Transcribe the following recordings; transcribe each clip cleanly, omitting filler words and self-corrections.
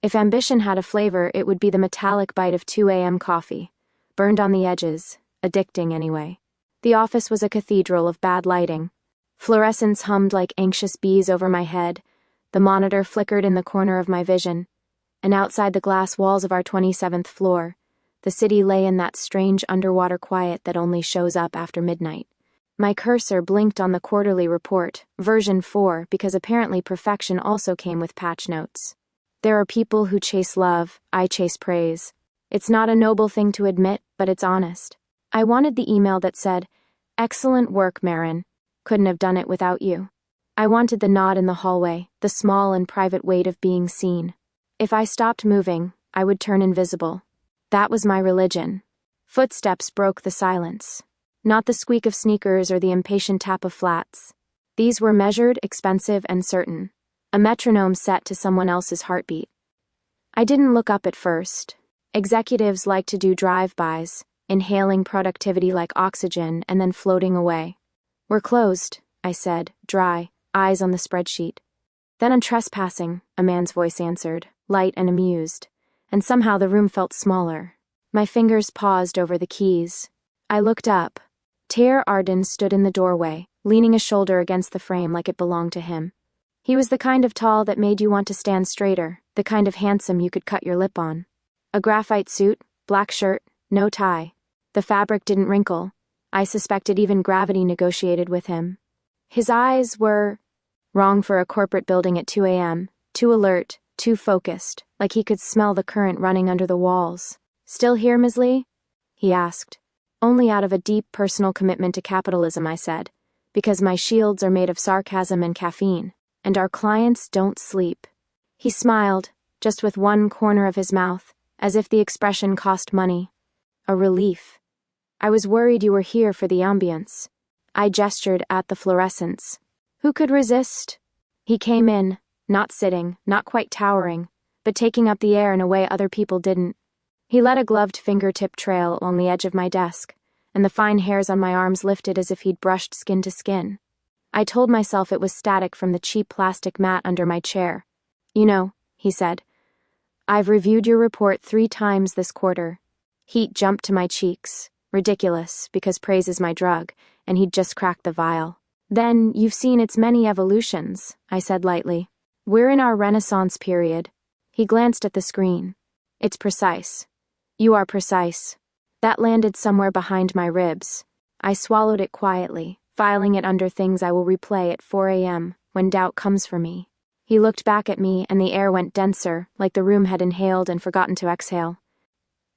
If ambition had a flavor, it would be the metallic bite of 2 a.m. coffee, burned on the edges, addicting anyway. The office was a cathedral of bad lighting. Fluorescents hummed like anxious bees over my head, the monitor flickered in the corner of my vision, and outside the glass walls of our 27th floor, the city lay in that strange underwater quiet that only shows up after midnight. My cursor blinked on the quarterly report, version 4, because apparently perfection also came with patch notes. There are people who chase love, I chase praise. It's not a noble thing to admit, but it's honest. I wanted the email that said, "Excellent work, Marin. Couldn't have done it without you." I wanted the nod in the hallway, the small and private weight of being seen. If I stopped moving, I would turn invisible. That was my religion. Footsteps broke the silence. Not the squeak of sneakers or the impatient tap of flats. These were measured, expensive, and certain. A metronome set to someone else's heartbeat. I didn't look up at first. Executives like to do drive-bys, inhaling productivity like oxygen and then floating away. "We're closed," I said, dry, eyes on the spreadsheet. "Then I'm trespassing," a man's voice answered, light and amused, and somehow the room felt smaller. My fingers paused over the keys. I looked up. Tair Arden stood in the doorway, leaning a shoulder against the frame like it belonged to him. He was the kind of tall that made you want to stand straighter, the kind of handsome you could cut your lip on. A graphite suit, black shirt, no tie. The fabric didn't wrinkle. I suspected even gravity negotiated with him. His eyes were wrong for a corporate building at 2 a.m., too alert, too focused, like he could smell the current running under the walls. "Still here, Ms. Lee?" he asked. "Only out of a deep personal commitment to capitalism," I said, "because my shields are made of sarcasm and caffeine, and our clients don't sleep." He smiled, just with one corner of his mouth, as if the expression cost money. A relief. "I was worried you were here for the ambience." I gestured at the fluorescents. Who could resist? He came in, not sitting, not quite towering, but taking up the air in a way other people didn't. He let a gloved fingertip trail along the edge of my desk, and the fine hairs on my arms lifted as if he'd brushed skin to skin. I told myself it was static from the cheap plastic mat under my chair. "You know," he said, "I've reviewed your report 3 times this quarter." Heat jumped to my cheeks. Ridiculous, because praise is my drug, and he'd just cracked the vial. "Then you've seen its many evolutions," I said lightly. "We're in our Renaissance period." He glanced at the screen. "It's precise. You are precise." That landed somewhere behind my ribs. I swallowed it quietly, filing it under things I will replay at 4 a.m. when doubt comes for me. He looked back at me and the air went denser, like the room had inhaled and forgotten to exhale.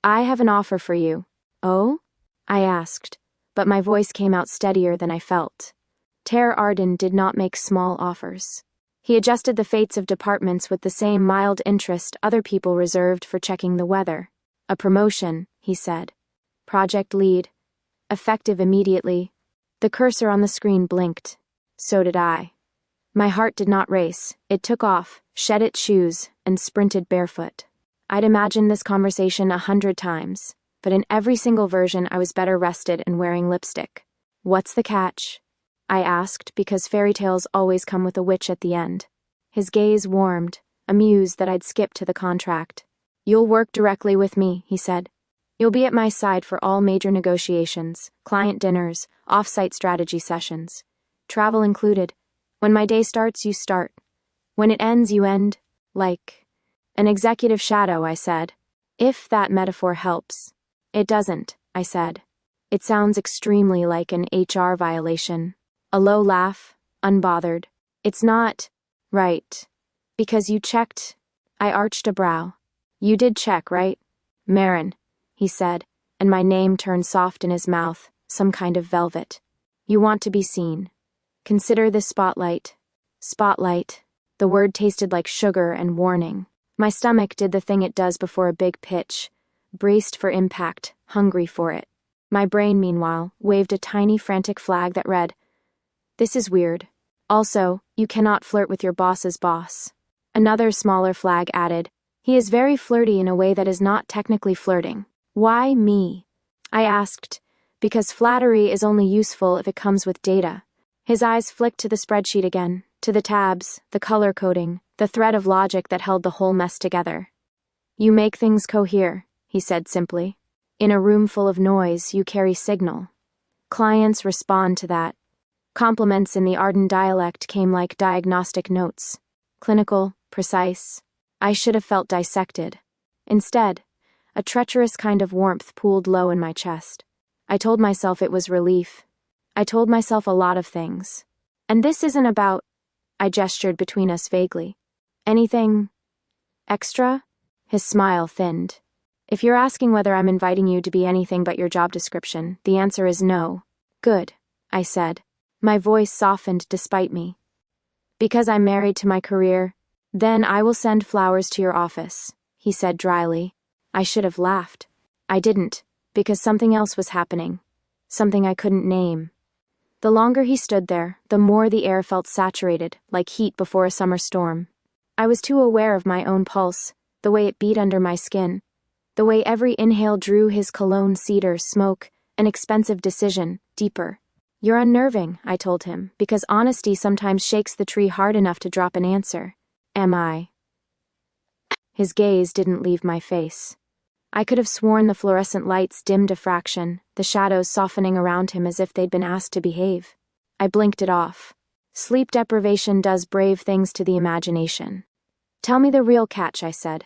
"I have an offer for you." "Oh?" I asked, but my voice came out steadier than I felt. Tair Arden did not make small offers. He adjusted the fates of departments with the same mild interest other people reserved for checking the weather. "A promotion," he said. "Project lead. Effective immediately." The cursor on the screen blinked. So did I. My heart did not race. It took off, shed its shoes, and sprinted barefoot. I'd imagined this conversation 100 times, but in every single version I was better rested and wearing lipstick. "What's the catch?" I asked, because fairy tales always come with a witch at the end. His gaze warmed, amused that I'd skipped to the contract. "You'll work directly with me," he said. "You'll be at my side for all major negotiations, client dinners, off-site strategy sessions. Travel included. When my day starts, you start. When it ends, you end. Like an executive shadow," I said. "If that metaphor helps." "It doesn't," I said. "It sounds extremely like an HR violation." A low laugh, unbothered. "It's not." "Right. Because you checked." I arched a brow. "You did check, right?" "Marin," he said, and my name turned soft in his mouth, some kind of velvet. "You want to be seen. Consider this spotlight." Spotlight. The word tasted like sugar and warning. My stomach did the thing it does before a big pitch, braced for impact, hungry for it. My brain, meanwhile, waved a tiny frantic flag that read, "This is weird. Also, you cannot flirt with your boss's boss." Another smaller flag added, "He is very flirty in a way that is not technically flirting." "Why me?" I asked, because flattery is only useful if it comes with data. His eyes flicked to the spreadsheet again, to the tabs, the color coding, the thread of logic that held the whole mess together. You make things cohere, he said simply. In a room full of noise, you carry signal. Clients respond to that. Compliments in the Arden dialect came like diagnostic notes. Clinical, precise. I should have felt dissected. Instead, a treacherous kind of warmth pooled low in my chest. I told myself it was relief. I told myself a lot of things. And this isn't about... I gestured between us vaguely. Anything... extra? His smile thinned. If you're asking whether I'm inviting you to be anything but your job description, the answer is no. Good, I said. My voice softened despite me. Because I'm married to my career, then I will send flowers to your office, he said dryly. I should have laughed. I didn't, because something else was happening. Something I couldn't name. The longer he stood there, the more the air felt saturated, like heat before a summer storm. I was too aware of my own pulse, the way it beat under my skin, the way every inhale drew his cologne, cedar, smoke, an expensive decision, deeper. You're unnerving, I told him, because honesty sometimes shakes the tree hard enough to drop an answer. Am I? His gaze didn't leave my face. I could have sworn the fluorescent lights dimmed a fraction, the shadows softening around him as if they'd been asked to behave. I blinked it off. Sleep deprivation does brave things to the imagination. Tell me the real catch, I said.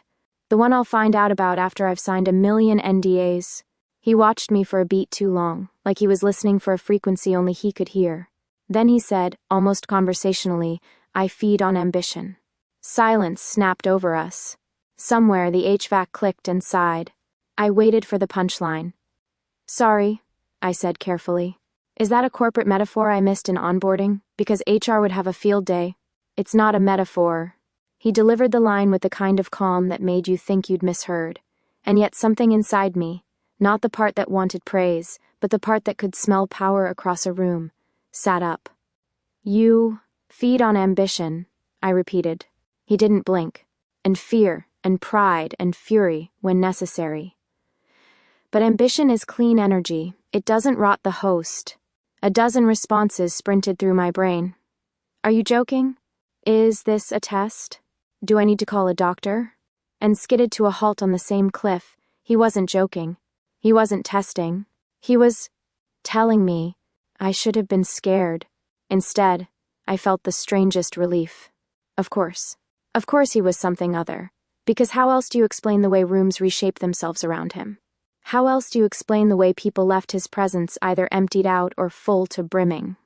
The one I'll find out about after I've signed 1,000,000 NDAs. He watched me for a beat too long, like he was listening for a frequency only he could hear. Then he said, almost conversationally, I feed on ambition. Silence snapped over us. Somewhere the HVAC clicked and sighed. I waited for the punchline. Sorry, I said carefully. Is that a corporate metaphor I missed in onboarding? Because HR would have a field day. It's not a metaphor. He delivered the line with the kind of calm that made you think you'd misheard. And yet something inside me, not the part that wanted praise, but the part that could smell power across a room, sat up. You feed on ambition, I repeated. He didn't blink. And fear, and pride, and fury when necessary. But ambition is clean energy. It doesn't rot the host. A dozen responses sprinted through my brain. Are you joking? Is this a test? Do I need to call a doctor? And skidded to a halt on the same cliff. He wasn't joking. He wasn't testing. He was telling me I should have been scared. Instead, I felt the strangest relief. Of course he was something other. Because how else do you explain the way rooms reshape themselves around him? How else do you explain the way people left his presence either emptied out or full to brimming?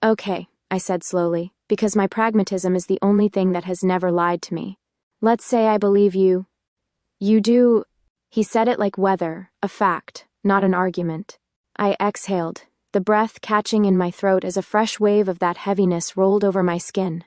Okay, I said slowly, because my pragmatism is the only thing that has never lied to me. Let's say I believe you. You do. He said it like weather, a fact, not an argument. I exhaled, the breath catching in my throat as a fresh wave of that heaviness rolled over my skin.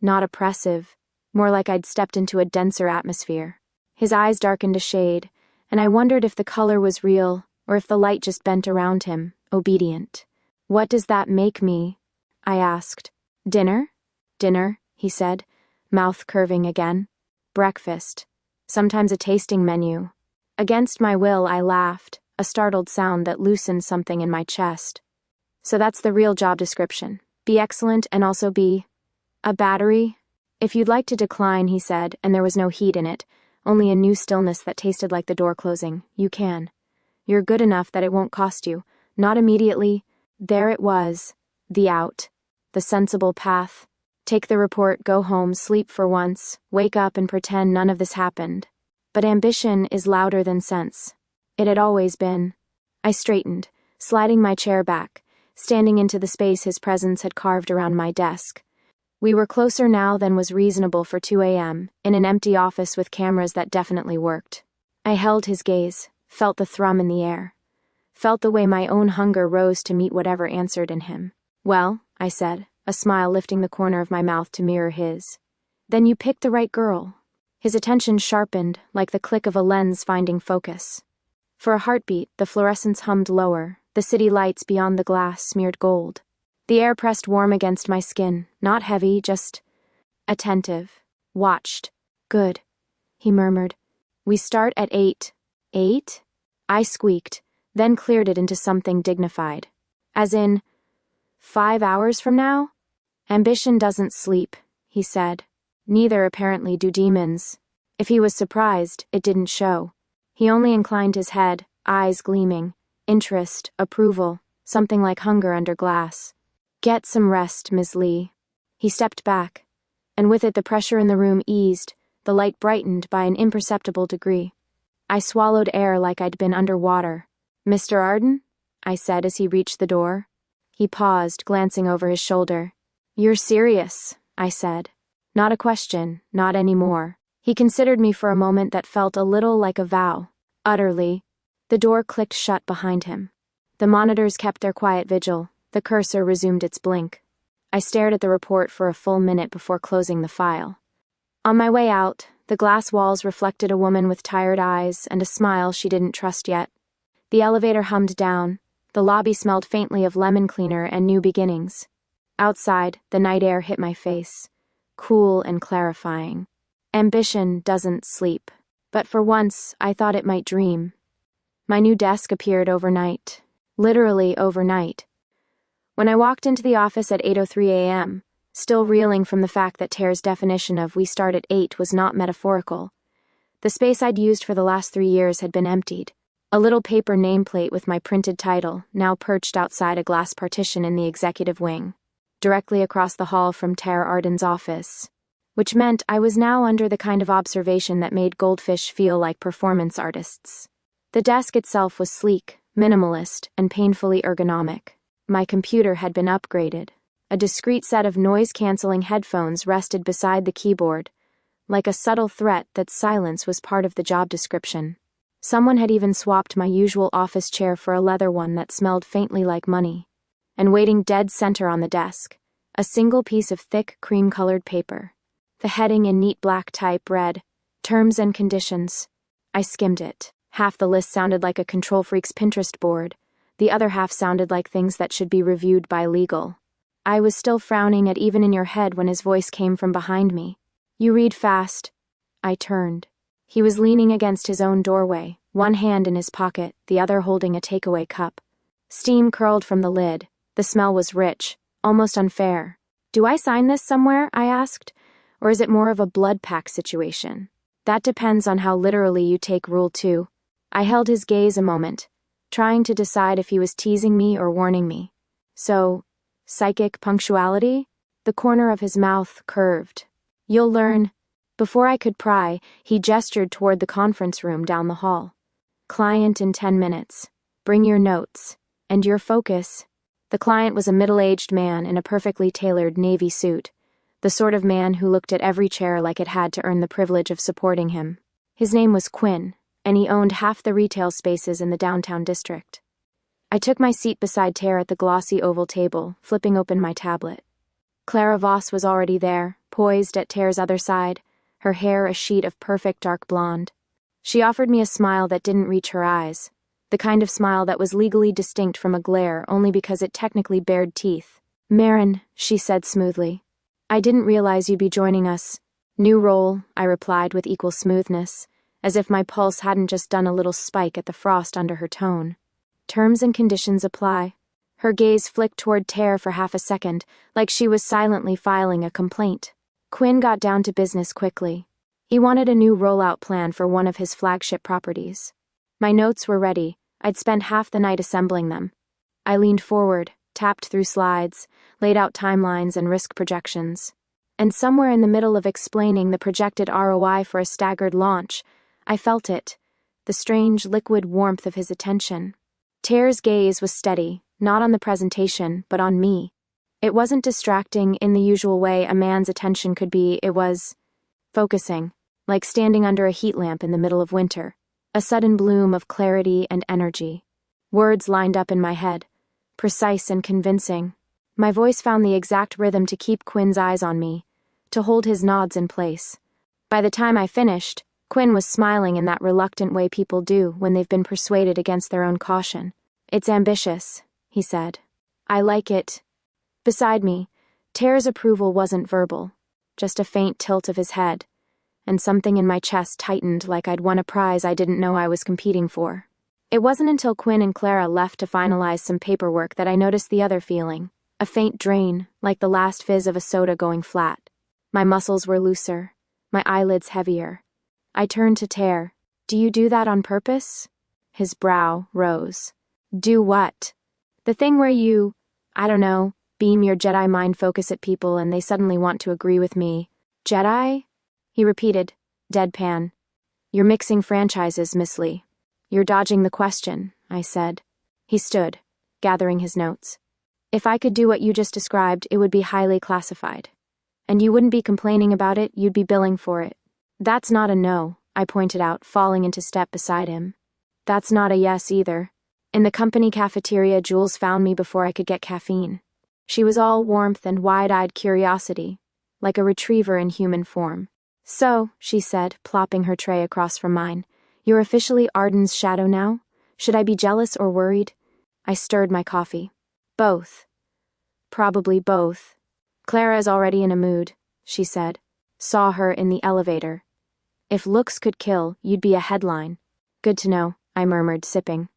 Not oppressive, more like I'd stepped into a denser atmosphere. His eyes darkened a shade, and I wondered if the color was real, or if the light just bent around him, obedient. What does that make me? I asked. Dinner? Dinner, he said, mouth curving again. Breakfast. Sometimes a tasting menu. Against my will, I laughed, a startled sound that loosened something in my chest. So that's the real job description. Be excellent and also be a battery? If you'd like to decline, he said, and there was no heat in it, only a new stillness that tasted like the door closing. You can. You're good enough that it won't cost you. Not immediately. There it was. The out. The sensible path. Take the report, go home, sleep for once, wake up and pretend none of this happened. But ambition is louder than sense. It had always been. I straightened, sliding my chair back, standing into the space his presence had carved around my desk. We were closer now than was reasonable for 2 a.m., in an empty office with cameras that definitely worked. I held his gaze, felt the thrum in the air, felt the way my own hunger rose to meet whatever answered in him. Well, I said, a smile lifting the corner of my mouth to mirror his. Then you picked the right girl. His attention sharpened, like the click of a lens finding focus. For a heartbeat, the fluorescence hummed lower, the city lights beyond the glass smeared gold. The air pressed warm against my skin, not heavy, just attentive. Watched. Good, he murmured. We start at 8. 8? I squeaked, then cleared it into something dignified. As in, 5 hours from now? Ambition doesn't sleep, he said. Neither apparently do demons. If he was surprised, it didn't show. He only inclined his head, eyes gleaming. Interest, approval, something like hunger under glass. "Get some rest, Ms. Lee." He stepped back, and with it the pressure in the room eased, the light brightened by an imperceptible degree. I swallowed air like I'd been underwater. "Mr. Arden?" I said as he reached the door. He paused, glancing over his shoulder. "You're serious," I said. Not a question, not any more. He considered me for a moment that felt a little like a vow. Utterly. The door clicked shut behind him. The monitors kept their quiet vigil. The cursor resumed its blink. I stared at the report for a full minute before closing the file. On my way out, the glass walls reflected a woman with tired eyes and a smile she didn't trust yet. The elevator hummed down. The lobby smelled faintly of lemon cleaner and new beginnings. Outside, the night air hit my face, cool and clarifying. Ambition doesn't sleep, but for once I thought it might dream. My new desk appeared overnight, literally overnight. When I walked into the office at 8:03 a.m., still reeling from the fact that Tair's definition of "we start at 8" was not metaphorical, the space I'd used for the last 3 years had been emptied. A little paper nameplate with my printed title now perched outside a glass partition in the executive wing, directly across the hall from Tair Arden's office, which meant I was now under the kind of observation that made goldfish feel like performance artists. The desk itself was sleek, minimalist, and painfully ergonomic. My computer had been upgraded. A discreet set of noise-canceling headphones rested beside the keyboard, like a subtle threat that silence was part of the job description. Someone had even swapped my usual office chair for a leather one that smelled faintly like money. And waiting dead center on the desk, a single piece of thick, cream-colored paper. The heading in neat black type read, "Terms and Conditions." I skimmed it. Half the list sounded like a control freak's Pinterest board. The other half sounded like things that should be reviewed by legal. I was still frowning at "even in your head" when his voice came from behind me. "You read fast." I turned. He was leaning against his own doorway, one hand in his pocket, the other holding a takeaway cup. Steam curled from the lid. The smell was rich, almost unfair. "Do I sign this somewhere?" I asked. "Or is it more of a blood pact situation?" "That depends on how literally you take Rule 2. I held his gaze a moment, trying to decide if he was teasing me or warning me. "So, psychic punctuality?" The corner of his mouth curved. "You'll learn." Before I could pry, he gestured toward the conference room down the hall. "Client in 10 minutes. Bring your notes. And your focus." The client was a middle-aged man in a perfectly tailored navy suit, the sort of man who looked at every chair like it had to earn the privilege of supporting him. His name was Quinn, and he owned half the retail spaces in the downtown district. I took my seat beside Tair at the glossy oval table, flipping open my tablet. Clara Voss was already there, poised at Tair's other side, her hair a sheet of perfect dark blonde. She offered me a smile that didn't reach her eyes, the kind of smile that was legally distinct from a glare only because it technically bared teeth. "Marin," she said smoothly. "I didn't realize you'd be joining us." "New role," I replied with equal smoothness, as if my pulse hadn't just done a little spike at the frost under her tone. "Terms and conditions apply." Her gaze flicked toward Tair for half a second, like she was silently filing a complaint. Quinn got down to business quickly. He wanted a new rollout plan for one of his flagship properties. My notes were ready. I'd spent half the night assembling them. I leaned forward, tapped through slides, laid out timelines and risk projections. And somewhere in the middle of explaining the projected ROI for a staggered launch, I felt it, the strange liquid warmth of his attention. Tair's gaze was steady, not on the presentation, but on me. It wasn't distracting in the usual way a man's attention could be, it was focusing, like standing under a heat lamp in the middle of winter, a sudden bloom of clarity and energy. Words lined up in my head, precise and convincing. My voice found the exact rhythm to keep Quinn's eyes on me, to hold his nods in place. By the time I finished, Quinn was smiling in that reluctant way people do when they've been persuaded against their own caution. "It's ambitious," he said. "I like it." Beside me, Tair's approval wasn't verbal, just a faint tilt of his head, and something in my chest tightened like I'd won a prize I didn't know I was competing for. It wasn't until Quinn and Clara left to finalize some paperwork that I noticed the other feeling, a faint drain, like the last fizz of a soda going flat. My muscles were looser, my eyelids heavier. I turned to Tair. Do you do that on purpose? His brow rose. Do what? The thing where you, I don't know, beam your Jedi mind focus at people and they suddenly want to agree with me. Jedi? He repeated, deadpan. You're mixing franchises, Miss Lee. You're dodging the question, I said. He stood, gathering his notes. If I could do what you just described, it would be highly classified. And you wouldn't be complaining about it, you'd be billing for it. That's not a no, I pointed out, falling into step beside him. That's not a yes either. In the company cafeteria, Jules found me before I could get caffeine. She was all warmth and wide-eyed curiosity, like a retriever in human form. So, she said, plopping her tray across from mine, you're officially Arden's shadow now? Should I be jealous or worried? I stirred my coffee. Both. Probably both. Clara's already in a mood, she said. Saw her in the elevator. If looks could kill, you'd be a headline. Good to know, I murmured, sipping.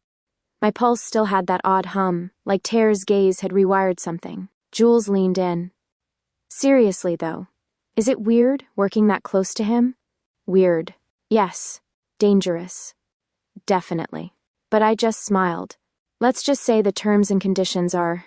My pulse still had that odd hum, like Tair's gaze had rewired something. Jules leaned in. Seriously, though, is it weird working that close to him? Weird. Yes. Dangerous. Definitely. But I just smiled. Let's just say the terms and conditions are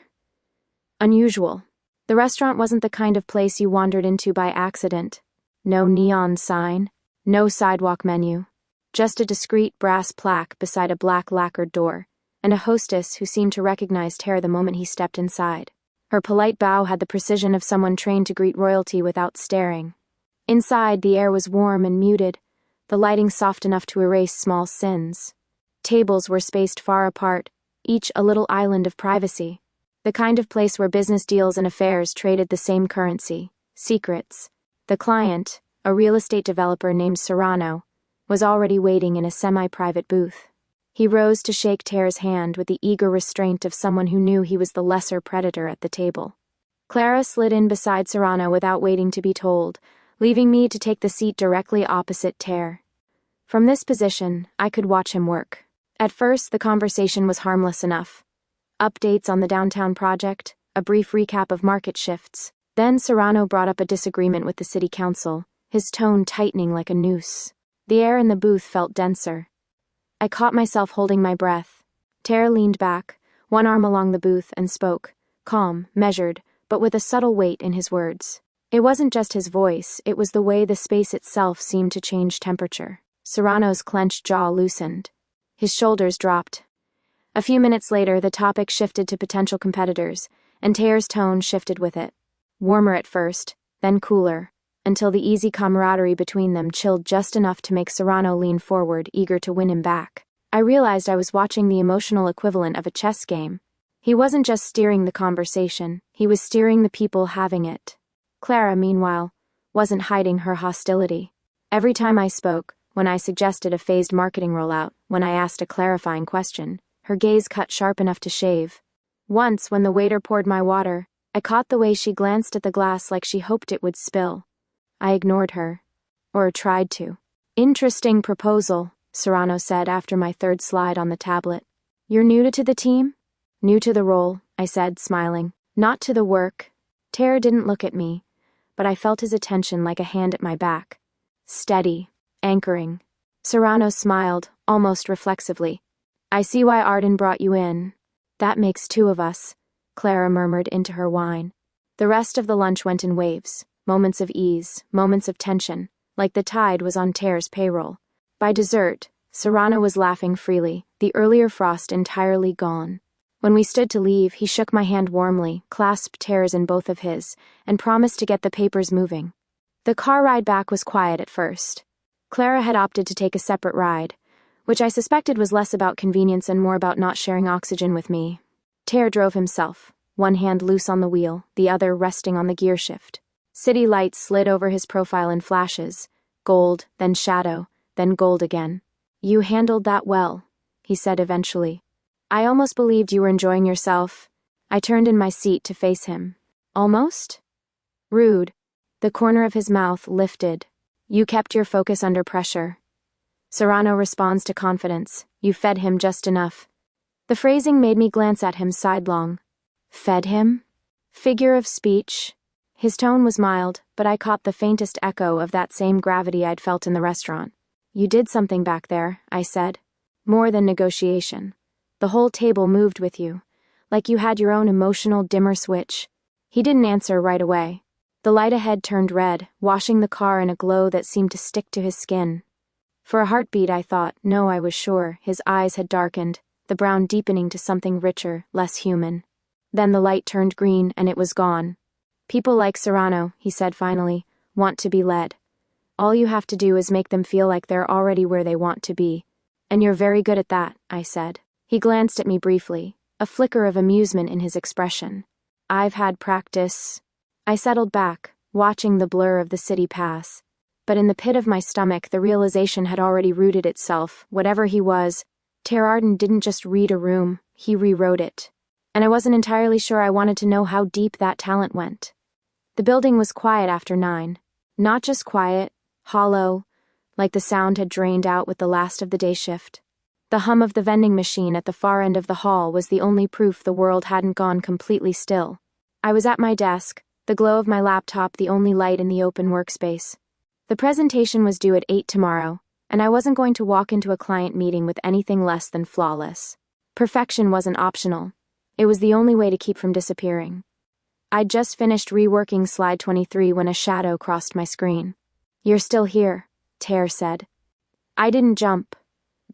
unusual. The restaurant wasn't the kind of place you wandered into by accident. No neon sign, no sidewalk menu, just a discreet brass plaque beside a black lacquered door, and a hostess who seemed to recognize Tair the moment he stepped inside. Her polite bow had the precision of someone trained to greet royalty without staring. Inside, the air was warm and muted, the lighting soft enough to erase small sins. Tables were spaced far apart, each a little island of privacy. The kind of place where business deals and affairs traded the same currency, secrets. The client, a real estate developer named Serrano, was already waiting in a semi-private booth. He rose to shake Tair's hand with the eager restraint of someone who knew he was the lesser predator at the table. Clara slid in beside Serrano without waiting to be told, leaving me to take the seat directly opposite Tair. From this position, I could watch him work. At first, the conversation was harmless enough. Updates on the downtown project, a brief recap of market shifts. Then Serrano brought up a disagreement with the city council, his tone tightening like a noose. The air in the booth felt denser. I caught myself holding my breath. Tair leaned back, one arm along the booth, and spoke, calm, measured, but with a subtle weight in his words. It wasn't just his voice, it was the way the space itself seemed to change temperature. Serrano's clenched jaw loosened. His shoulders dropped. A few minutes later, the topic shifted to potential competitors, and Tair's tone shifted with it. Warmer at first, then cooler, until the easy camaraderie between them chilled just enough to make Serrano lean forward, eager to win him back. I realized I was watching the emotional equivalent of a chess game. He wasn't just steering the conversation, he was steering the people having it. Clara, meanwhile, wasn't hiding her hostility. Every time I spoke, when I suggested a phased marketing rollout, when I asked a clarifying question, her gaze cut sharp enough to shave. Once, when the waiter poured my water, I caught the way she glanced at the glass like she hoped it would spill. I ignored her. Or tried to. Interesting proposal, Serrano said after my third slide on the tablet. You're new to the team? New to the role, I said, smiling. Not to the work. Tair didn't look at me, but I felt his attention like a hand at my back. Steady. Anchoring. Serrano smiled, almost reflexively. I see why Arden brought you in. That makes two of us, Clara murmured into her wine. The rest of the lunch went in waves, moments of ease, moments of tension, like the tide was on Tair's payroll. By dessert, Serrano was laughing freely, the earlier frost entirely gone. When we stood to leave, he shook my hand warmly, clasped Tair's in both of his, and promised to get the papers moving. The car ride back was quiet at first. Clara had opted to take a separate ride, which I suspected was less about convenience and more about not sharing oxygen with me. Tair drove himself, one hand loose on the wheel, the other resting on the gear shift. City lights slid over his profile in flashes, gold, then shadow, then gold again. You handled that well, he said eventually. I almost believed you were enjoying yourself. I turned in my seat to face him. Almost? Rude. The corner of his mouth lifted. You kept your focus under pressure. Serrano responds to confidence. You fed him just enough. The phrasing made me glance at him sidelong. Fed him? Figure of speech. His tone was mild, but I caught the faintest echo of that same gravity I'd felt in the restaurant. You did something back there, I said. More than negotiation. The whole table moved with you, like you had your own emotional dimmer switch. He didn't answer right away. The light ahead turned red, washing the car in a glow that seemed to stick to his skin. For a heartbeat I thought, no, I was sure, his eyes had darkened, the brown deepening to something richer, less human. Then the light turned green and it was gone. People like Serrano, he said finally, want to be led. All you have to do is make them feel like they're already where they want to be. And you're very good at that, I said. He glanced at me briefly, a flicker of amusement in his expression. I've had practice. I settled back, watching the blur of the city pass. But in the pit of my stomach, the realization had already rooted itself. Whatever he was, Tair Arden didn't just read a room, he rewrote it. And I wasn't entirely sure I wanted to know how deep that talent went. The building was quiet after 9. Not just quiet, hollow, like the sound had drained out with the last of the day shift. The hum of the vending machine at the far end of the hall was the only proof the world hadn't gone completely still. I was at my desk, the glow of my laptop the only light in the open workspace. The presentation was due at 8 tomorrow, and I wasn't going to walk into a client meeting with anything less than flawless. Perfection wasn't optional. It was the only way to keep from disappearing. I'd just finished reworking slide 23 when a shadow crossed my screen. You're still here, Tair said. I didn't jump.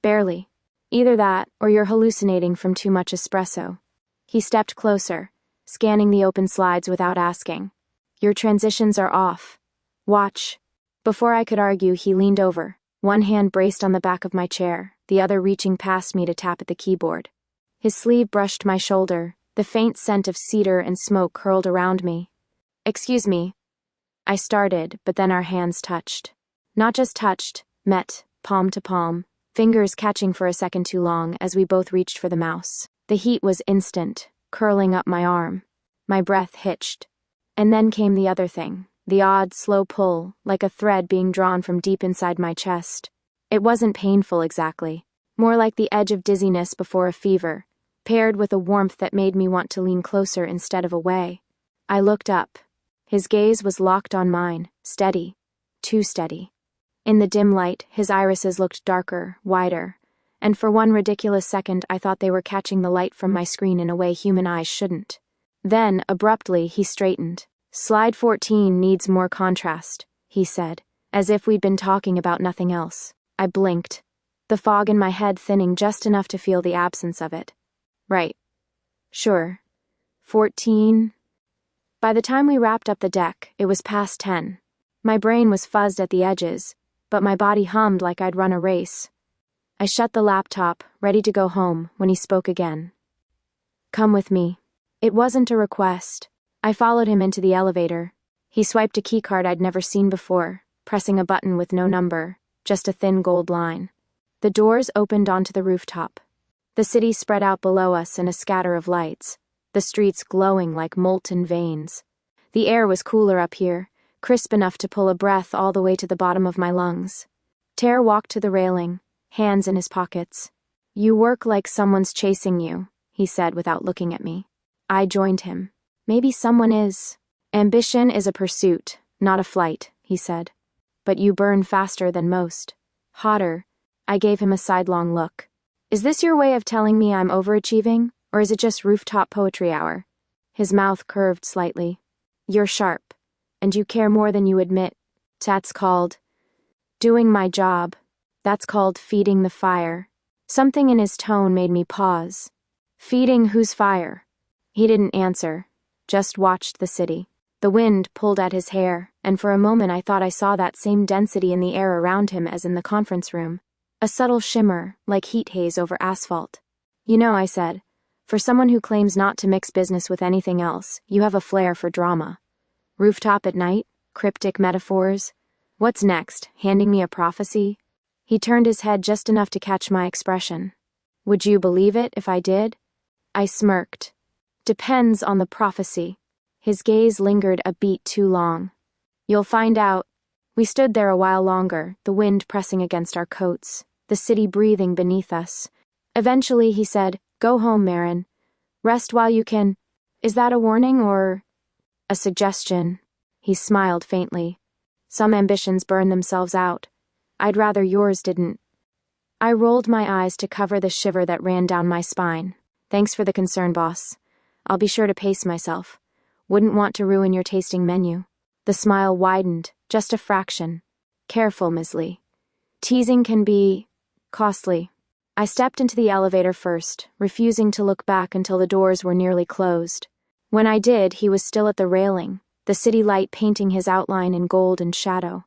Barely. Either that, or you're hallucinating from too much espresso. He stepped closer, scanning the open slides without asking. Your transitions are off. Watch. Before I could argue, he leaned over, one hand braced on the back of my chair, the other reaching past me to tap at the keyboard. His sleeve brushed my shoulder, the faint scent of cedar and smoke curled around me. Excuse me. I started, but then our hands touched. Not just touched, met, palm to palm, fingers catching for a second too long as we both reached for the mouse. The heat was instant, curling up my arm. My breath hitched. And then came the other thing, the odd, slow pull, like a thread being drawn from deep inside my chest. It wasn't painful exactly, more like the edge of dizziness before a fever, paired with a warmth that made me want to lean closer instead of away. I looked up. His gaze was locked on mine, steady, too steady. In the dim light, his irises looked darker, wider, and for one ridiculous second I thought they were catching the light from my screen in a way human eyes shouldn't. Then, abruptly, he straightened. Slide 14 needs more contrast, he said, as if we'd been talking about nothing else. I blinked, the fog in my head thinning just enough to feel the absence of it. Right. Sure. 14. By the time we wrapped up the deck, it was past 10. My brain was fuzzed at the edges, but my body hummed like I'd run a race. I shut the laptop, ready to go home, when he spoke again. Come with me. It wasn't a request. I followed him into the elevator. He swiped a keycard I'd never seen before, pressing a button with no number, just a thin gold line. The doors opened onto the rooftop. The city spread out below us in a scatter of lights, the streets glowing like molten veins. The air was cooler up here, crisp enough to pull a breath all the way to the bottom of my lungs. Tair walked to the railing, hands in his pockets. You work like someone's chasing you, he said without looking at me. I joined him. Maybe someone is. Ambition is a pursuit, not a flight, he said. But you burn faster than most. Hotter. I gave him a sidelong look. Is this your way of telling me I'm overachieving, or is it just rooftop poetry hour? His mouth curved slightly. You're sharp. And you care more than you admit. That's called doing my job. That's called feeding the fire. Something in his tone made me pause. Feeding whose fire? He didn't answer, just watched the city. The wind pulled at his hair, and for a moment I thought I saw that same density in the air around him as in the conference room. A subtle shimmer, like heat haze over asphalt. You know, I said, for someone who claims not to mix business with anything else, you have a flair for drama. Rooftop at night? Cryptic metaphors? What's next, handing me a prophecy? He turned his head just enough to catch my expression. Would you believe it if I did? I smirked. Depends on the prophecy. His gaze lingered a beat too long. You'll find out. We stood there a while longer, the wind pressing against our coats, the city breathing beneath us. Eventually he said, Go home, Marin. Rest while you can. Is that a warning or a suggestion? He smiled faintly. Some ambitions burn themselves out. I'd rather yours didn't. I rolled my eyes to cover the shiver that ran down my spine. Thanks for the concern, boss. I'll be sure to pace myself. Wouldn't want to ruin your tasting menu. The smile widened, just a fraction. Careful, Ms. Lee. Teasing can be costly. I stepped into the elevator first, refusing to look back until the doors were nearly closed. When I did, he was still at the railing, the city light painting his outline in gold and shadow.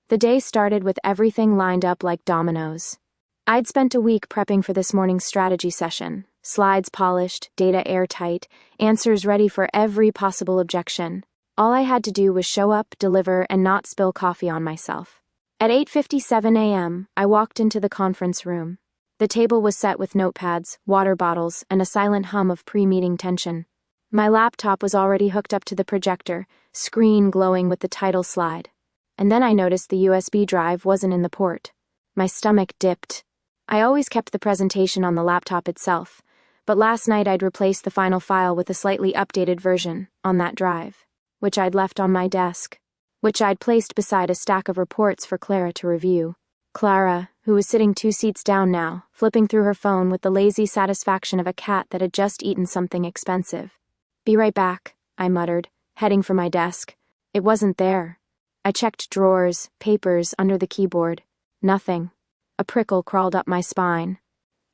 The day started with everything lined up like dominoes. I'd spent a week prepping for this morning's strategy session. Slides polished, data airtight, answers ready for every possible objection. All I had to do was show up, deliver, and not spill coffee on myself. At 8:57 a.m., I walked into the conference room. The table was set with notepads, water bottles, and a silent hum of pre-meeting tension. My laptop was already hooked up to the projector, screen glowing with the title slide. And then I noticed the USB drive wasn't in the port. My stomach dipped. I always kept the presentation on the laptop itself, but last night I'd replaced the final file with a slightly updated version on that drive, which I'd left on my desk, which I'd placed beside a stack of reports for Clara to review. Clara, who was sitting 2 seats down now, flipping through her phone with the lazy satisfaction of a cat that had just eaten something expensive. "Be right back," I muttered, heading for my desk. It wasn't there. I checked drawers, papers under the keyboard. Nothing. A prickle crawled up my spine.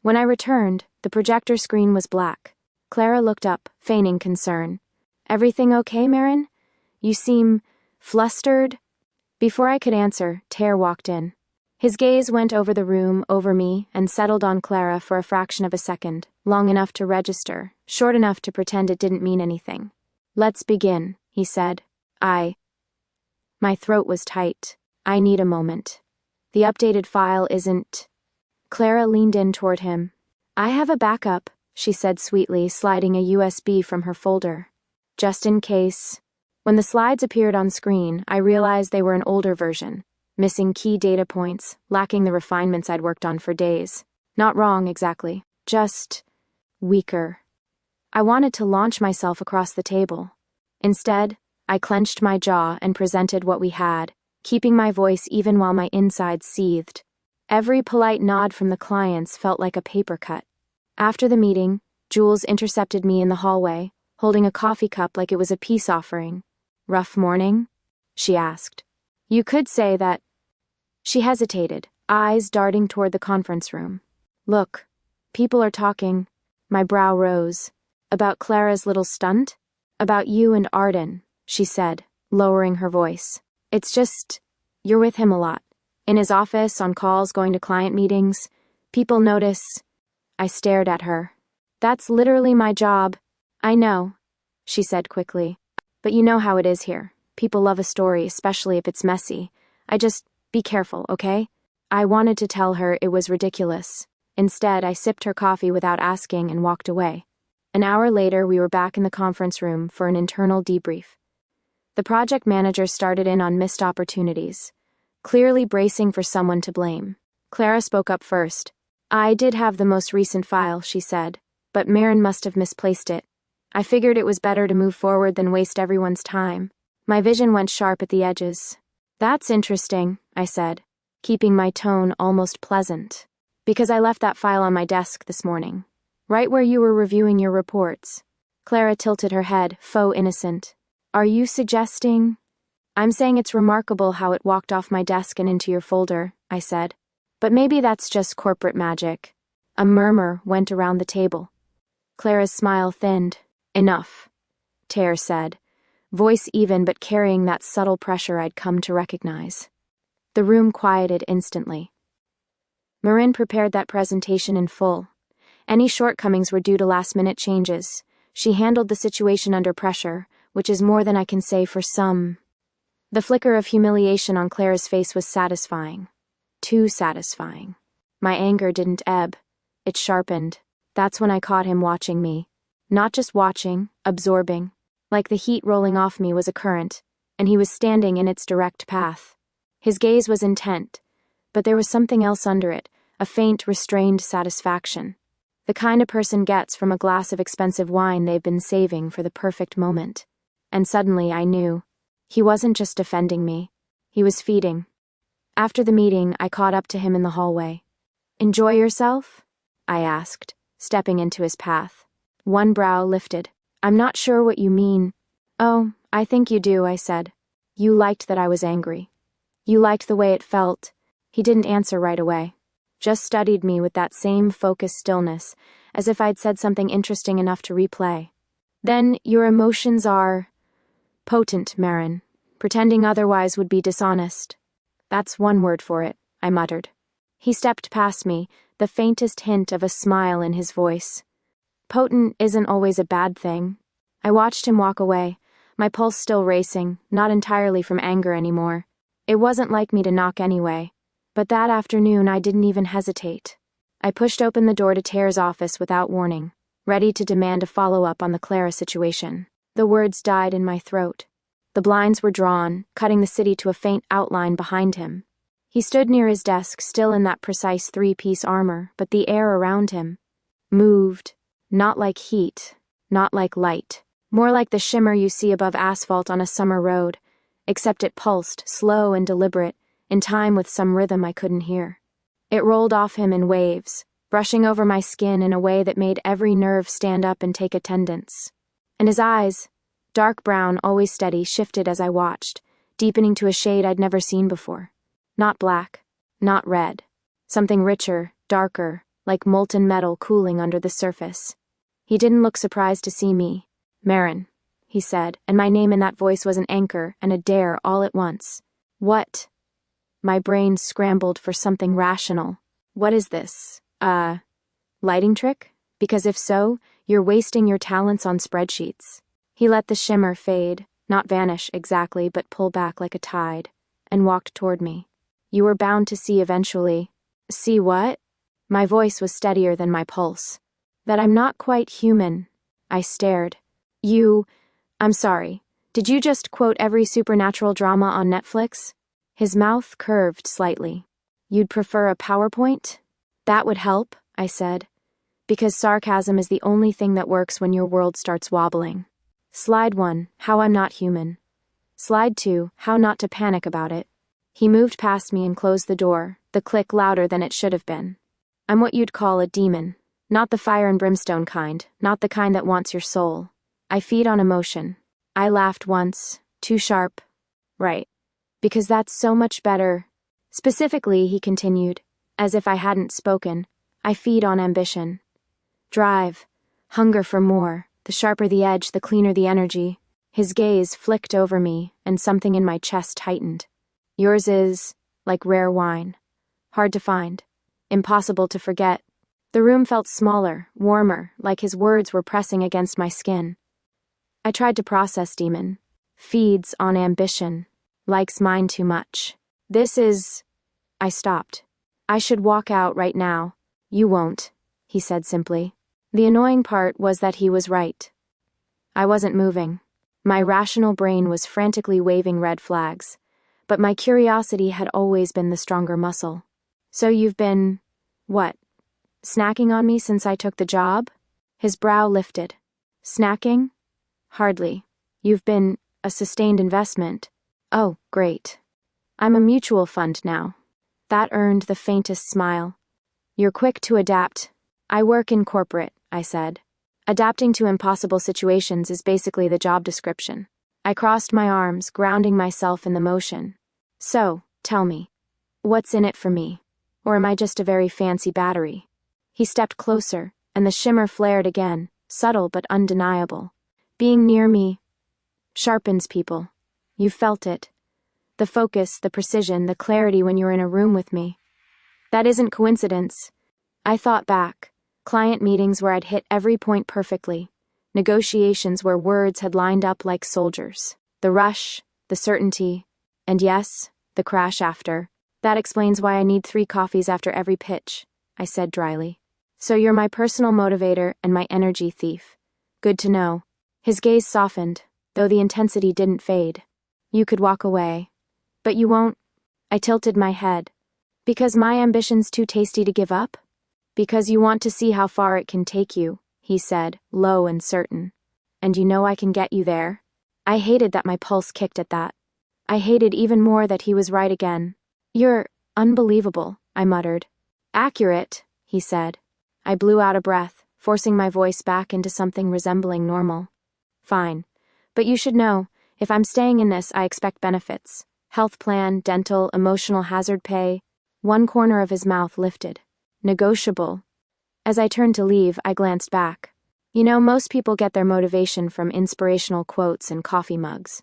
When I returned, the projector screen was black. Clara looked up, feigning concern. "Everything okay, Marin? You seem flustered?" Before I could answer, Tair walked in. His gaze went over the room, over me, and settled on Clara for a fraction of a second, long enough to register, short enough to pretend it didn't mean anything. "Let's begin," he said. My throat was tight. "I need a moment. The updated file isn't..." Clara leaned in toward him. "I have a backup," she said sweetly, sliding a USB from her folder. "Just in case." When the slides appeared on screen, I realized they were an older version, missing key data points, lacking the refinements I'd worked on for days. Not wrong, exactly. Just weaker. I wanted to launch myself across the table. Instead, I clenched my jaw and presented what we had, keeping my voice even while my insides seethed. Every polite nod from the clients felt like a paper cut. After the meeting, Jules intercepted me in the hallway, holding a coffee cup like it was a peace offering. "Rough morning?" she asked. "You could say that." She hesitated, eyes darting toward the conference room. "Look, people are talking." My brow rose. "About Clara's little stunt? About you and Arden," she said, lowering her voice. "It's just, you're with him a lot. In his office, on calls, going to client meetings. People notice." I stared at her. "That's literally my job." "I know," she said quickly. "But you know how it is here. People love a story, especially if it's messy. Be careful, okay?" I wanted to tell her it was ridiculous. Instead, I sipped her coffee without asking and walked away. An hour later, we were back in the conference room for an internal debrief. The project manager started in on missed opportunities, clearly bracing for someone to blame. Clara spoke up first. "I did have the most recent file," she said, "but Marin must have misplaced it. I figured it was better to move forward than waste everyone's time." My vision went sharp at the edges. "That's interesting," I said, keeping my tone almost pleasant. "Because I left that file on my desk this morning, right where you were reviewing your reports." Clara tilted her head, faux innocent. "Are you suggesting?" "I'm saying it's remarkable how it walked off my desk and into your folder," I said. "But maybe that's just corporate magic." A murmur went around the table. Clara's smile thinned. "Enough," Tair said, voice even but carrying that subtle pressure I'd come to recognize. The room quieted instantly. Marin prepared that presentation in full. Any shortcomings were due to last-minute changes. She handled the situation under pressure, which is more than I can say for some. The flicker of humiliation on Clara's face was satisfying. Too satisfying. My anger didn't ebb. It sharpened. That's when I caught him watching me. Not just watching, absorbing. Like the heat rolling off me was a current, and he was standing in its direct path. His gaze was intent, but there was something else under it, a faint, restrained satisfaction. The kind a person gets from a glass of expensive wine they've been saving for the perfect moment. And suddenly I knew. He wasn't just defending me. He was feeding. After the meeting, I caught up to him in the hallway. "Enjoy yourself?" I asked, stepping into his path. One brow lifted. "I'm not sure what you mean." "Oh, I think you do," I said. "You liked that I was angry. You liked the way it felt." He didn't answer right away. Just studied me with that same focused stillness, as if I'd said something interesting enough to replay. "Then your emotions are potent, Marin. Pretending otherwise would be dishonest." "That's one word for it," I muttered. He stepped past me, the faintest hint of a smile in his voice. "Potent isn't always a bad thing." I watched him walk away, my pulse still racing, not entirely from anger anymore. It wasn't like me to knock anyway, but that afternoon I didn't even hesitate. I pushed open the door to Tair's office without warning, ready to demand a follow-up on the Clara situation. The words died in my throat. The blinds were drawn, cutting the city to a faint outline behind him. He stood near his desk, still in that precise three-piece armor, but the air around him moved, not like heat, not like light, more like the shimmer you see above asphalt on a summer road, except it pulsed, slow and deliberate, in time with some rhythm I couldn't hear. It rolled off him in waves, brushing over my skin in a way that made every nerve stand up and take attendance. And his eyes, dark brown, always steady, shifted as I watched, deepening to a shade I'd never seen before. Not black, not red. Something richer, darker, like molten metal cooling under the surface. He didn't look surprised to see me. "Marin," he said, and my name in that voice was an anchor and a dare all at once. "What?" My brain scrambled for something rational. "What is this? Lighting trick? Because if so, you're wasting your talents on spreadsheets." He let the shimmer fade, not vanish exactly, but pull back like a tide, and walked toward me. "You were bound to see eventually." "See what?" My voice was steadier than my pulse. "That I'm not quite human." I stared. I'm sorry, did you just quote every supernatural drama on Netflix?" His mouth curved slightly. "You'd prefer a PowerPoint?" "That would help," I said, because sarcasm is the only thing that works when your world starts wobbling. Slide 1, how I'm not human. Slide 2, how not to panic about it. He moved past me and closed the door, the click louder than it should have been. "I'm what you'd call a demon. Not the fire and brimstone kind, not the kind that wants your soul. I feed on emotion." I laughed once, too sharp. "Right. Because that's so much better." "Specifically," he continued, as if I hadn't spoken, "I feed on ambition. Drive, hunger for more. The sharper the edge, the cleaner the energy." His gaze flicked over me, and something in my chest tightened. "Yours is like rare wine. Hard to find. Impossible to forget." The room felt smaller, warmer, like his words were pressing against my skin. I tried to process demon. Feeds on ambition. Likes mine too much. This is... I stopped. "I should walk out right now." "You won't," he said simply. The annoying part was that he was right. I wasn't moving. My rational brain was frantically waving red flags, but my curiosity had always been the stronger muscle. "So you've been... what? Snacking on me since I took the job?" His brow lifted. "Snacking? Hardly. You've been a sustained investment." "Oh, great. I'm a mutual fund now." That earned the faintest smile. "You're quick to adapt." "I work in corporate," I said. "Adapting to impossible situations is basically the job description." I crossed my arms, grounding myself in the motion. "So, tell me, what's in it for me? Or am I just a very fancy battery?" He stepped closer, and the shimmer flared again, subtle but undeniable. "Being near me sharpens people. You felt it. The focus, the precision, the clarity when you're in a room with me. That isn't coincidence." I thought back. Client meetings where I'd hit every point perfectly. Negotiations where words had lined up like soldiers. The rush, the certainty, and yes, the crash after. "That explains why I need 3 coffees after every pitch," I said dryly. "So you're my personal motivator and my energy thief. Good to know." His gaze softened, though the intensity didn't fade. "You could walk away. But you won't." I tilted my head. "Because my ambition's too tasty to give up?" "Because you want to see how far it can take you," he said, low and certain. "And you know I can get you there." I hated that my pulse kicked at that. I hated even more that he was right again. You're unbelievable, I muttered. Accurate, he said. I blew out a breath, forcing my voice back into something resembling normal. Fine. But you should know, if I'm staying in this, I expect benefits. Health plan, dental, emotional hazard pay. One corner of his mouth lifted. Negotiable. As I turned to leave, I glanced back. You know, most people get their motivation from inspirational quotes and coffee mugs.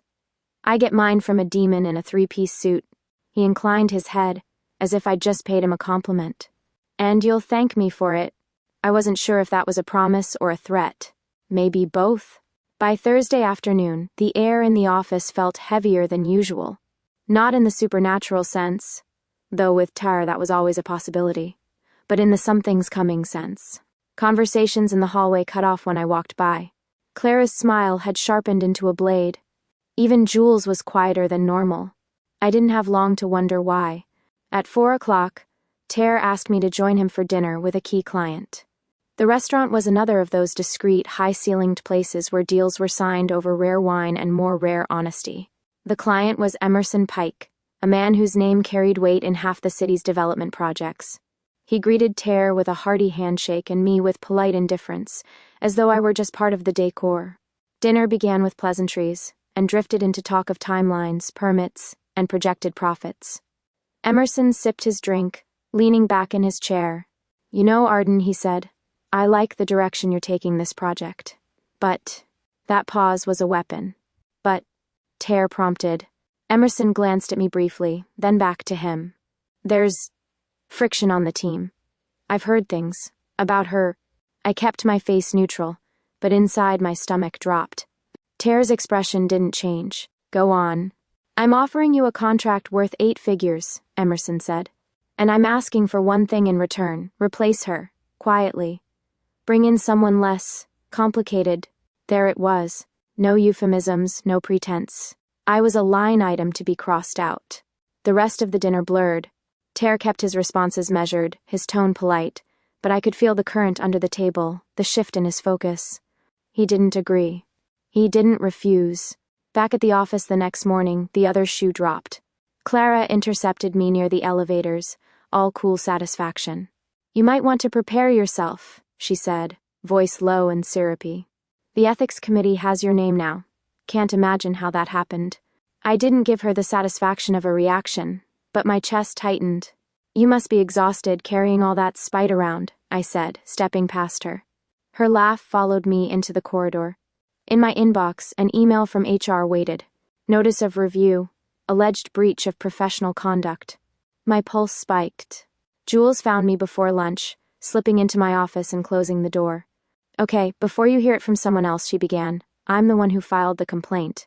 I get mine from a demon in a three-piece suit. He inclined his head, as if I'd just paid him a compliment. And you'll thank me for it. I wasn't sure if that was a promise or a threat. Maybe both. By Thursday afternoon, the air in the office felt heavier than usual. Not in the supernatural sense, though with Tair that was always a possibility, but in the something's coming sense. Conversations in the hallway cut off when I walked by. Clara's smile had sharpened into a blade. Even Jules was quieter than normal. I didn't have long to wonder why. At 4 o'clock, Tair asked me to join him for dinner with a key client. The restaurant was another of those discreet, high-ceilinged places where deals were signed over rare wine and more rare honesty. The client was Emerson Pike, a man whose name carried weight in half the city's development projects. He greeted Tair with a hearty handshake and me with polite indifference, as though I were just part of the decor. Dinner began with pleasantries, and drifted into talk of timelines, permits, and projected profits. Emerson sipped his drink, leaning back in his chair. You know, Arden, he said, I like the direction you're taking this project. But that pause was a weapon. But, Tair prompted. Emerson glanced at me briefly, then back to him. There's friction on the team. I've heard things about her. I kept my face neutral, but inside my stomach dropped. Tair's expression didn't change. Go on. I'm offering you a contract worth 8 figures, Emerson said. And I'm asking for one thing in return. Replace her, quietly. Bring in someone less complicated. There it was. No euphemisms, no pretense. I was a line item to be crossed out. The rest of the dinner blurred. Tair kept his responses measured, his tone polite, but I could feel the current under the table, the shift in his focus. He didn't agree. He didn't refuse. Back at the office the next morning, the other shoe dropped. Clara intercepted me near the elevators, all cool satisfaction. You might want to prepare yourself, she said, voice low and syrupy. The ethics committee has your name now. Can't imagine how that happened. I didn't give her the satisfaction of a reaction, but my chest tightened. You must be exhausted carrying all that spite around, I said, stepping past her. Her laugh followed me into the corridor. In my inbox, an email from HR waited. Notice of review. Alleged breach of professional conduct. My pulse spiked. Jules found me before lunch, slipping into my office and closing the door. Okay, before you hear it from someone else, she began. I'm the one who filed the complaint.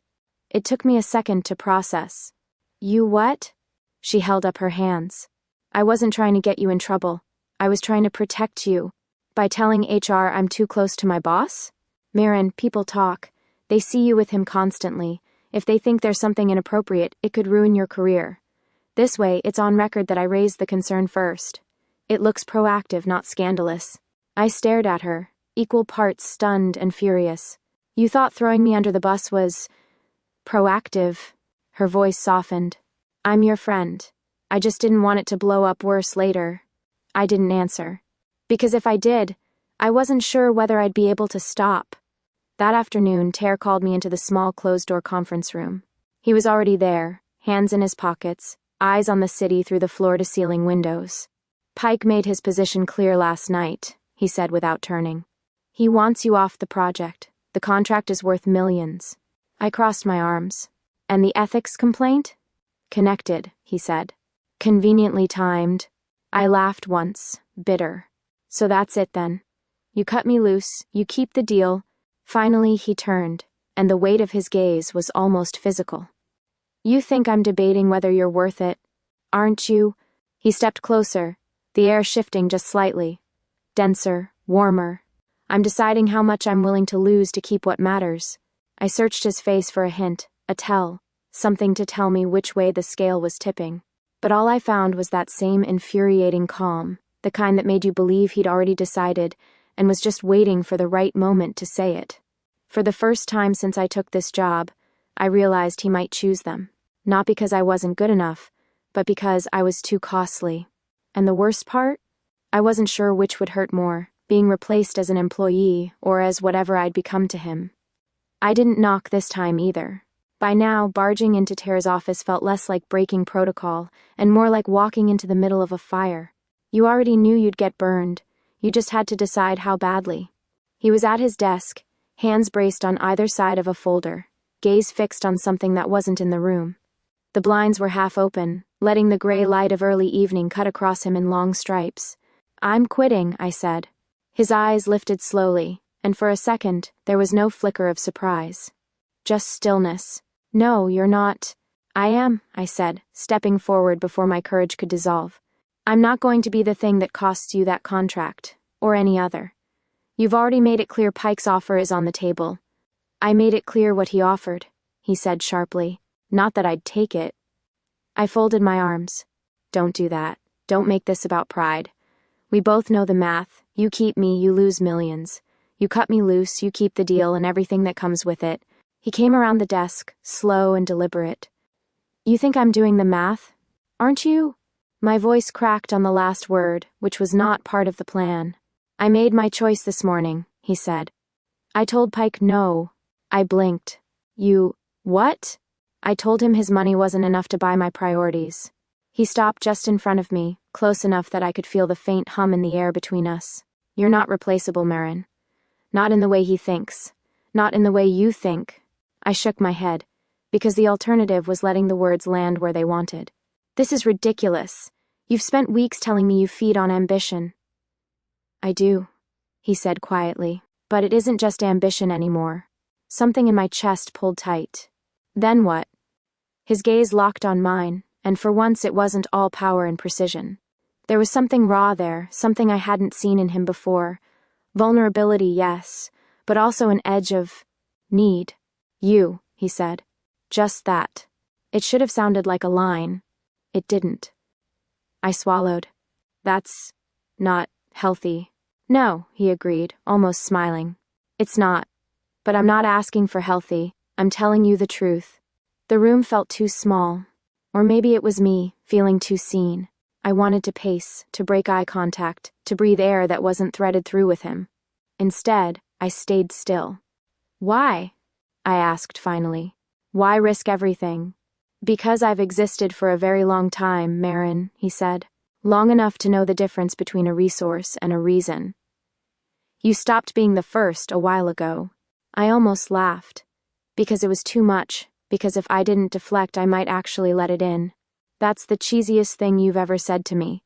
It took me a second to process. You what? She held up her hands. I wasn't trying to get you in trouble. I was trying to protect you. By telling HR I'm too close to my boss? Marin, people talk. They see you with him constantly. If they think there's something inappropriate, it could ruin your career. This way, it's on record that I raised the concern first. It looks proactive, not scandalous. I stared at her, equal parts stunned and furious. You thought throwing me under the bus was proactive? Her voice softened. I'm your friend. I just didn't want it to blow up worse later. I didn't answer. Because if I did, I wasn't sure whether I'd be able to stop. That afternoon, Tair called me into the small closed-door conference room. He was already there, hands in his pockets, eyes on the city through the floor-to-ceiling windows. Pike made his position clear last night, he said without turning. He wants you off the project. The contract is worth millions. I crossed my arms. And the ethics complaint? Connected, he said. Conveniently timed. I laughed once, bitter. So that's it then. You cut me loose, you keep the deal. Finally he turned, and the weight of his gaze was almost physical. You think I'm debating whether you're worth it, aren't you? He stepped closer, the air shifting just slightly. Denser, warmer. I'm deciding how much I'm willing to lose to keep what matters. I searched his face for a hint, a tell, something to tell me which way the scale was tipping. But all I found was that same infuriating calm, the kind that made you believe he'd already decided and was just waiting for the right moment to say it. For the first time since I took this job, I realized he might choose them. Not because I wasn't good enough, but because I was too costly. And the worst part? I wasn't sure which would hurt more, being replaced as an employee or as whatever I'd become to him. I didn't knock this time either. By now, barging into Tair's office felt less like breaking protocol and more like walking into the middle of a fire. You already knew you'd get burned. You just had to decide how badly. He was at his desk, hands braced on either side of a folder, gaze fixed on something that wasn't in the room. The blinds were half open, letting the gray light of early evening cut across him in long stripes. "I'm quitting," I said. His eyes lifted slowly, and for a second, there was no flicker of surprise. Just stillness. "No, you're not." "I am," I said, stepping forward before my courage could dissolve. "I'm not going to be the thing that costs you that contract, or any other. You've already made it clear Pike's offer is on the table." "I made it clear what he offered," he said sharply. "Not that I'd take it." I folded my arms. "Don't do that. Don't make this about pride. We both know the math. You keep me, you lose millions. You cut me loose, you keep the deal and everything that comes with it." He came around the desk, slow and deliberate. "You think I'm doing the math? Aren't you?" My voice cracked on the last word, which was not part of the plan. "I made my choice this morning," he said. "I told Pike no." I blinked. "You... what?" I told him his money wasn't enough to buy my priorities. He stopped just in front of me, close enough that I could feel the faint hum in the air between us. "You're not replaceable, Marin. Not in the way he thinks. Not in the way you think." I shook my head, because the alternative was letting the words land where they wanted. "This is ridiculous. You've spent weeks telling me you feed on ambition." "I do," he said quietly, "but it isn't just ambition anymore." Something in my chest pulled tight. "Then what?" His gaze locked on mine, and for once it wasn't all power and precision. There was something raw there, something I hadn't seen in him before. Vulnerability, yes, but also an edge of need. "You," he said. Just that. It should have sounded like a line. It didn't. I swallowed. "That's not healthy." "No," he agreed, almost smiling. "It's not. But I'm not asking for healthy. I'm telling you the truth." The room felt too small. Or maybe it was me, feeling too seen. I wanted to pace, to break eye contact, to breathe air that wasn't threaded through with him. Instead, I stayed still. "Why?" I asked finally. "Why risk everything?" "Because I've existed for a very long time, Marin," he said. "Long enough to know the difference between a resource and a reason." "You stopped being the first a while ago." I almost laughed. Because it was too much, because if I didn't deflect I might actually let it in. "That's the cheesiest thing you've ever said to me."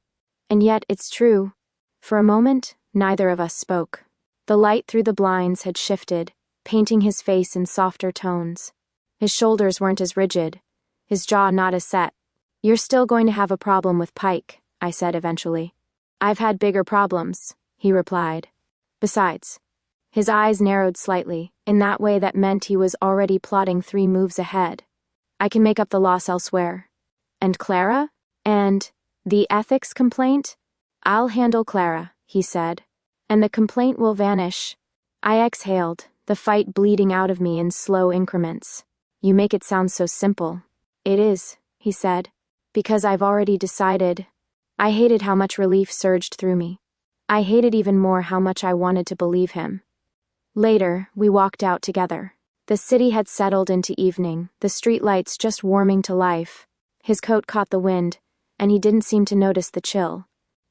And yet it's true. For a moment, neither of us spoke. The light through the blinds had shifted, painting his face in softer tones. His shoulders weren't as rigid, his jaw not as set. "You're still going to have a problem with Pike," I said eventually. "I've had bigger problems," he replied. "Besides." His eyes narrowed slightly, in that way that meant he was already plotting 3 moves ahead. "I can make up the loss elsewhere." "And Clara? And the ethics complaint?" "I'll handle Clara," he said. "And the complaint will vanish." I exhaled, the fight bleeding out of me in slow increments. "You make it sound so simple." "It is," he said. "Because I've already decided." I hated how much relief surged through me. I hated even more how much I wanted to believe him. Later, we walked out together. The city had settled into evening, the streetlights just warming to life. His coat caught the wind, and he didn't seem to notice the chill.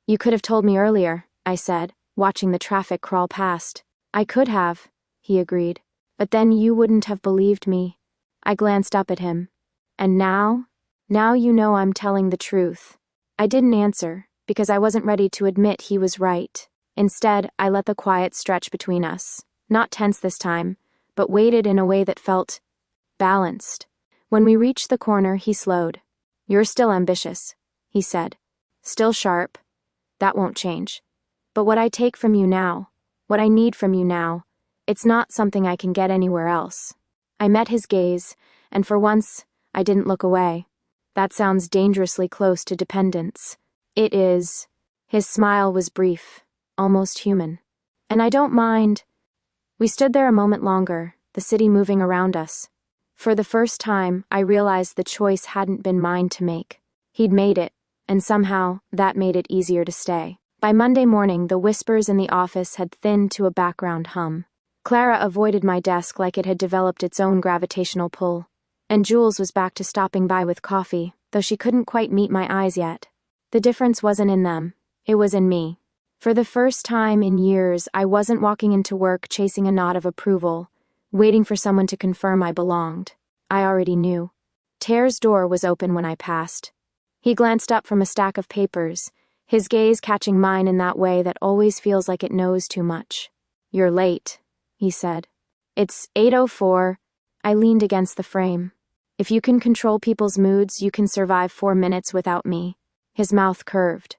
"You could have told me earlier," I said, watching the traffic crawl past. "I could have," he agreed. "But then you wouldn't have believed me." I glanced up at him. "And now? Now you know I'm telling the truth." I didn't answer, because I wasn't ready to admit he was right. Instead, I let the quiet stretch between us. Not tense this time, but weighted in a way that felt balanced. When we reached the corner, he slowed. "You're still ambitious," he said. "Still sharp. That won't change. But what I take from you now, what I need from you now, it's not something I can get anywhere else." I met his gaze, and for once, I didn't look away. "That sounds dangerously close to dependence." "It is." His smile was brief, almost human. "And I don't mind." We stood there a moment longer, the city moving around us. For the first time, I realized the choice hadn't been mine to make. He'd made it, and somehow, that made it easier to stay. By Monday morning, the whispers in the office had thinned to a background hum. Clara avoided my desk like it had developed its own gravitational pull. And Jules was back to stopping by with coffee, though she couldn't quite meet my eyes yet. The difference wasn't in them, it was in me. For the first time in years, I wasn't walking into work chasing a nod of approval, waiting for someone to confirm I belonged. I already knew. Tair's door was open when I passed. He glanced up from a stack of papers, his gaze catching mine in that way that always feels like it knows too much. "You're late," he said. "It's 8:04. I leaned against the frame. "If you can control people's moods, you can survive 4 minutes without me." His mouth curved.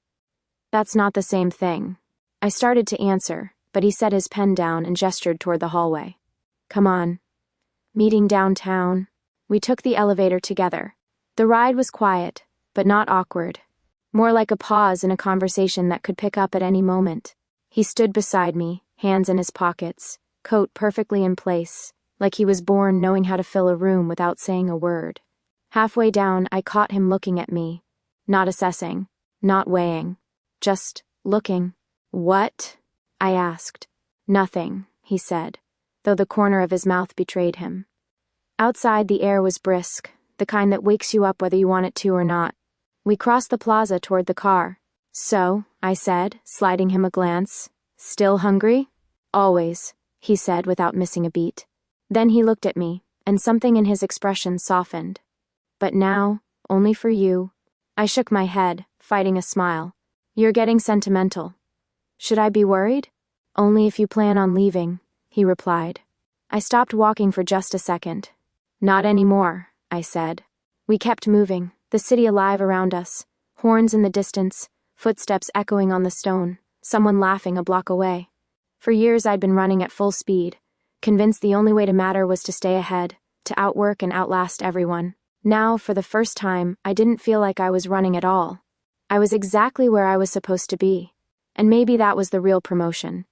"That's not the same thing." I started to answer, but he set his pen down and gestured toward the hallway. "Come on." Meeting downtown. We took the elevator together. The ride was quiet, but not awkward. More like a pause in a conversation that could pick up at any moment. He stood beside me, hands in his pockets, coat perfectly in place, like he was born knowing how to fill a room without saying a word. Halfway down, I caught him looking at me. Not assessing, not weighing, just looking. "What?" I asked. "Nothing," he said, though the corner of his mouth betrayed him. Outside, the air was brisk, the kind that wakes you up whether you want it to or not. We crossed the plaza toward the car. "So," I said, sliding him a glance. "Still hungry?" "Always," he said without missing a beat. Then he looked at me, and something in his expression softened. "But now, only for you." I shook my head, fighting a smile. "You're getting sentimental." "Should I be worried?" "Only if you plan on leaving," he replied. I stopped walking for just a second. "Not anymore," I said. We kept moving, the city alive around us, horns in the distance, footsteps echoing on the stone, someone laughing a block away. For years I'd been running at full speed, convinced the only way to matter was to stay ahead, to outwork and outlast everyone. Now, for the first time, I didn't feel like I was running at all. I was exactly where I was supposed to be. And maybe that was the real promotion.